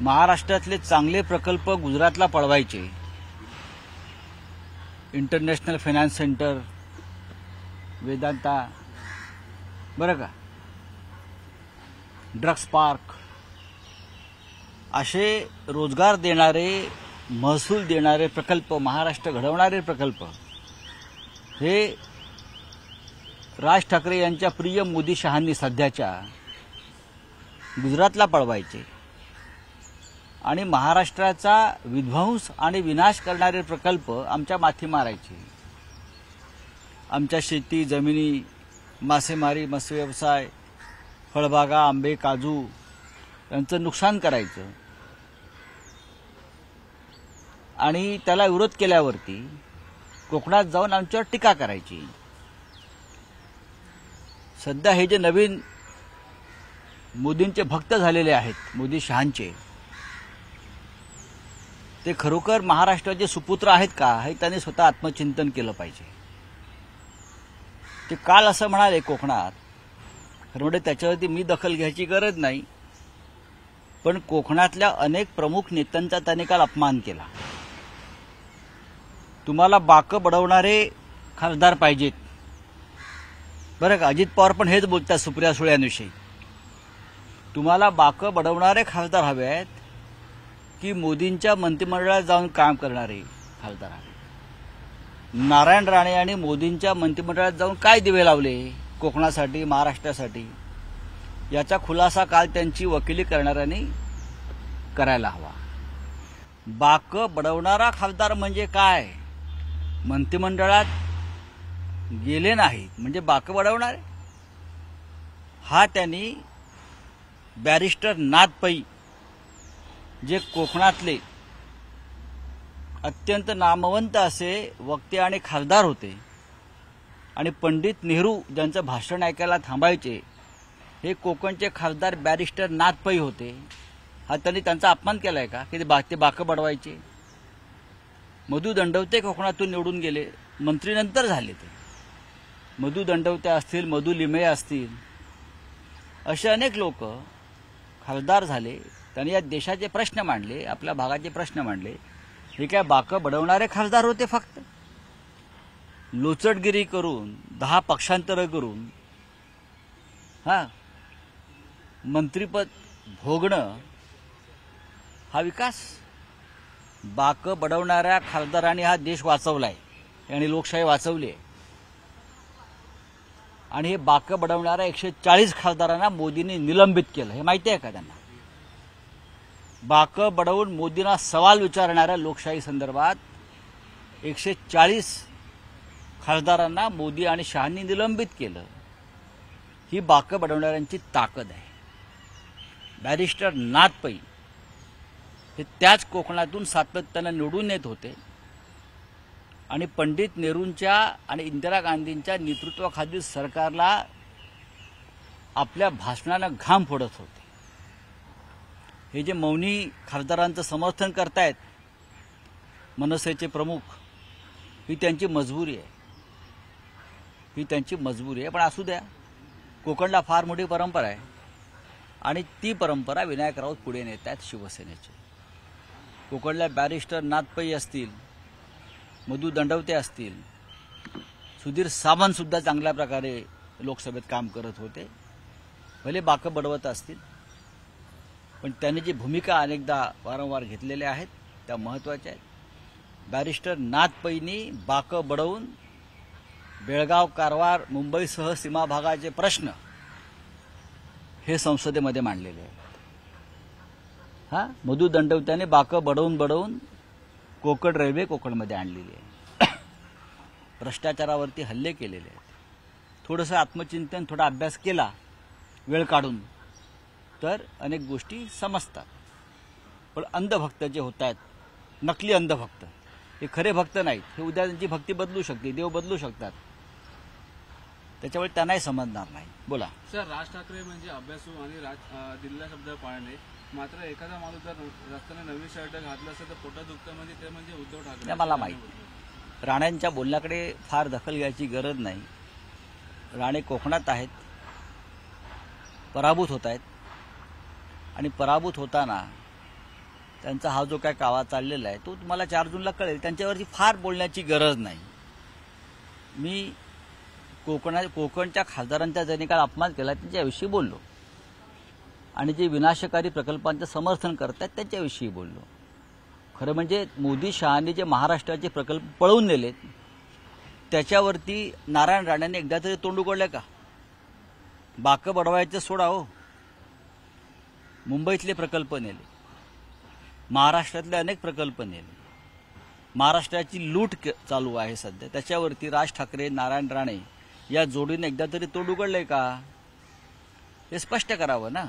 महाराष्ट्रातले चांगले प्रकल्प गुजरातला पळवायचे। इंटरनॅशनल फायनान्स सेंटर, वेदांता, बरं का, ड्रग्स पार्क, असे रोजगार देणारे, महसूल देणारे प्रकल्प, महाराष्ट्र घडवणारे प्रकल्प हे राज ठाकरे यांच्या प्रिय मोदी शहांनी सध्याच्या गुजरातला पळवायचे आणि महाराष्ट्राचा विध्वंस आणि विनाश करणारे प्रकल्प आमच्या माथी मारायचे। आमच्या शेती, जमिनी, मासेमारी, मत्स्य व्यवसाय, फळबागा, आंबे, काजू यांचं नुकसान करायचं आणि त्याला विरोध केल्यावरती कोकणात जाऊन आमच्यावर टीका करायची। सध्या हे जे नवीन मोदींचे भक्त झालेले आहेत, मोदी शहांचे, ते खरोखर महाराष्ट्राचे सुपुत्र आहेत का हे त्यांनी स्वतः आत्मचिंतन केलं पाहिजे। ते काल असं म्हणाले कोकणात, खरं म्हणजे त्याच्यावरती मी दखल घ्यायची गरज नाही, पण कोकणातल्या अनेक प्रमुख नेत्यांचा त्यांनी काल अपमान केला। तुम्हाला बाकं बडवणारे खासदार पाहिजेत, बरं का। अजित पवार पण हेच बोलतात सुप्रिया सुळेंविषयी, तुम्हाला बाकं बडवणारे खासदार हवे आहेत की मोदींच्या मंत्रिमंडळात जाऊन काम करणारे खासदार हवे। नारायण राणे आणि मोदींच्या मंत्रिमंडळात जाऊन काय दिवे लावले कोकणासाठी, महाराष्ट्रासाठी, याचा खुलासा काल त्यांची वकिली करणाऱ्यांनी करायला हवा। बाकं बडवणारा खासदार म्हणजे काय? मंत्रिमंडळात गेले नाहीत म्हणजे बाकं बडवणारे? हा त्यांनी बॅरिस्टर नाथ पै, जे कोकणातले अत्यंत नामवंत असे वक्ते आणि खासदार होते आणि पंडित नेहरू ज्यांचं भाषण ऐकायला थांबायचे, हे कोकणचे खासदार बॅरिस्टर नाथ पै होते। हा त्यांनी त्यांचा अपमान केलाय का की ते बाकं बडवायचे? मधु दंडवते कोकणातून निवडून गेले, मंत्री नंतर झाले ते। मधु दंडवते असतील, मधु लिमये असतील, असे अनेक लोक खासदार झाले, त्यांनी या देशाचे प्रश्न मांडले, आपल्या भागाचे प्रश्न मांडले। हे काय बाकं बडवणारे खासदार होते? फक्त लोचटगिरी करून, 10 पक्षांतर करून मंत्रिपद भोगणं हा विकास? बाकं बडवणाऱ्या खासदारांनी हा देश वाचवलाय आणि लोकशाही वाचवली आहे। आणि हे बाकं बडवणाऱ्या 140 खासदारांना मोदींनी निलंबित केलं, हे माहिती आहे का त्यांना? बाकं बडवून मोदींना सवाल विचारणाऱ्या लोकशाही संदर्भात 140 खासदारांना मोदी आणि शहांनी निलंबित केलं। ही बाकं बडवणाऱ्यांची ताकद आहे। बॅरिस्टर नाथ पै हे त्याच कोकणातून सातत्यानं निवडून येत होते आणि पंडित नेहरूंच्या आणि इंदिरा गांधींच्या नेतृत्वाखालील सरकारला आपल्या भाषणानं घाम फोडत होते। हे जे मौनी खासदारांचं समर्थन करतायत मनसेचे प्रमुख, ही त्यांची मजबुरी आहे, ही त्यांची मजबुरी आहे। पण असू द्या, कोकणला फार मोठी परंपरा आहे आणि ती परंपरा विनायक राऊत पुढे नेत आहेत शिवसेनेचे। कोकणला बॅरिस्टर नाथ पै असतील, मधु दंडवते असतील, सुधीर सावंत सुद्धा चांगल्या प्रकारे लोकसभेत काम करत होते, भले बाकं बडवत असतील, पण त्यांनी जी भूमिका अनेकदा वारंवार घेतलेल्या आहेत त्या महत्त्वाच्या आहेत। बॅरिस्टर नाथ पैंनी बाकं बडवून बेळगाव, कारवार, मुंबईसह सीमा भागाचे प्रश्न हे संसदेमध्ये मांडलेले आहेत। मधु दंडवत्याने बाकं बडवून कोकण रेल्वे कोकणमध्ये आणलेली आहे। भ्रष्टाचारावरती हल्ले केलेले आहेत। थोडंसं आत्मचिंतन, थोडा अभ्यास केला वेळ काढून तर अनेक गोष्टी समजतात। पण अंधभक्त जे होत आहेत, नकली अंधभक्त, हे खरे भक्त नाहीत। हे उद्या त्यांची भक्ती बदलू शकते, देव बदलू शकतात, त्याच्यामुळे त्यांनाही समजणार नाही। बोला सर, राज ठाकरे म्हणजे अभ्यासू आणि दिलेला शब्द पाळणे, मात्र एखादा माणूस जर रस्त्याने नवीन शर्ट घातलं असेल तर पोटात दुखतं म्हणजे ते म्हणजे उद्धव ठाकरे। मला माहिती, राणेंच्या बोलण्याकडे फार दखल घ्यायची गरज नाही। राणे कोकणात आहेत, पराभूत होत आहेत आणि पराभूत होताना त्यांचा हा जो काय कावा चाललेला आहे तो तुम्हाला 4 जूनला कळेल. त्यांच्यावरती फार बोलण्याची गरज नाही. मी कोकणच्या खासदारांचा ज्यांनी काल अपमान केला त्यांच्याविषयी बोललो आणि जे विनाशकारी प्रकल्पांचं समर्थन करतात त्यांच्याविषयी बोललो. खरं म्हणजे मोदी शहांनी जे महाराष्ट्राचे प्रकल्प पळवून नेलेत त्याच्यावरती नारायण राणेंनी एकदा तरी तोंड उघडलं का? बाकं बडवायचं सोडा हो. मुंबईतले प्रकल्प नेले, महाराष्ट्रातले अनेक प्रकल्प नेले, महाराष्ट्राची लूट चालू आहे सध्या, त्याच्यावरती राज ठाकरे नारायण राणे या जोडीने एकदा तरी तोंड उघडलंय का? हे स्पष्ट करावं ना.